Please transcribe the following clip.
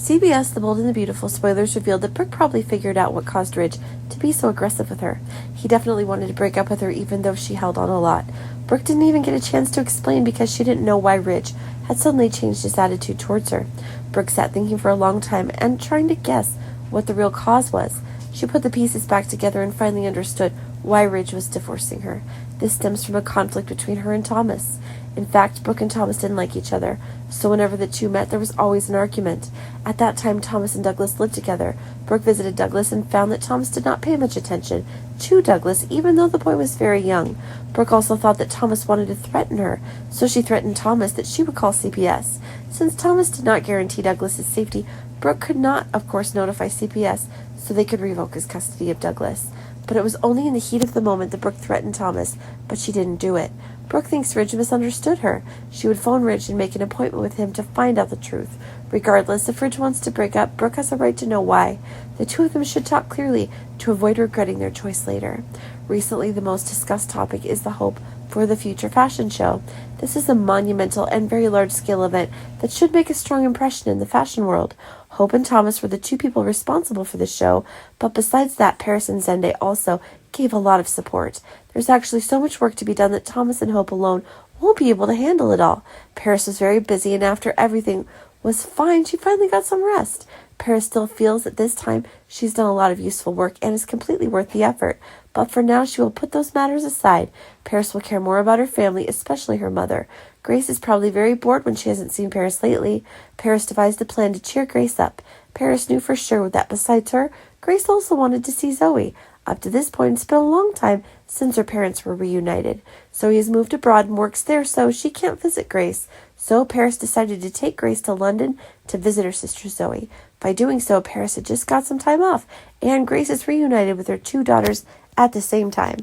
CBS The Bold and the Beautiful spoilers revealed that Brooke probably figured out what caused Ridge to be so aggressive with her. He definitely wanted to break up with her even though she held on a lot. Brooke didn't even get a chance to explain because she didn't know why Ridge had suddenly changed his attitude towards her. Brooke sat thinking for a long time and trying to guess what the real cause was. She put the pieces back together and finally understood why Ridge was divorcing her. This stems from a conflict between her and Thomas. In fact, Brooke and Thomas didn't like each other, so whenever the two met, there was always an argument. At that time, Thomas and Douglas lived together. Brooke visited Douglas and found that Thomas did not pay much attention to Douglas, even though the boy was very young. Brooke also thought that Thomas wanted to threaten her, so she threatened Thomas that she would call CBS. Since Thomas did not guarantee Douglas's safety, Brooke could not, of course, notify CBS, so they could revoke his custody of Douglas. But it was only in the heat of the moment that Brooke threatened Thomas, but she didn't do it. Brooke thinks Ridge misunderstood her. She would phone Ridge and make an appointment with him to find out the truth. Regardless, if Ridge wants to break up, Brooke has a right to know why. The two of them should talk clearly to avoid regretting their choice later. Recently, the most discussed topic is the hope for the future fashion show. This is a monumental and very large-scale event that should make a strong impression in the fashion world. Hope and Thomas were the two people responsible for the show, but besides that, Paris and Zende also gave a lot of support. There's actually so much work to be done that Thomas and Hope alone won't be able to handle it all. Paris was very busy, and after everything was fine, she finally got some rest. Paris still feels at this time she's done a lot of useful work and is completely worth the effort. But for now, she will put those matters aside. Paris will care more about her family, especially her mother. Grace is probably very bored when she hasn't seen Paris lately. Paris devised a plan to cheer Grace up. Paris knew for sure that besides her, Grace also wanted to see Zoe. Up to this point, it's been a long time since her parents were reunited. Zoe has moved abroad and works there, so she can't visit Grace. So Paris decided to take Grace to London to visit her sister Zoe. By doing so, Paris had just got some time off, and Grace is reunited with her two daughters at the same time.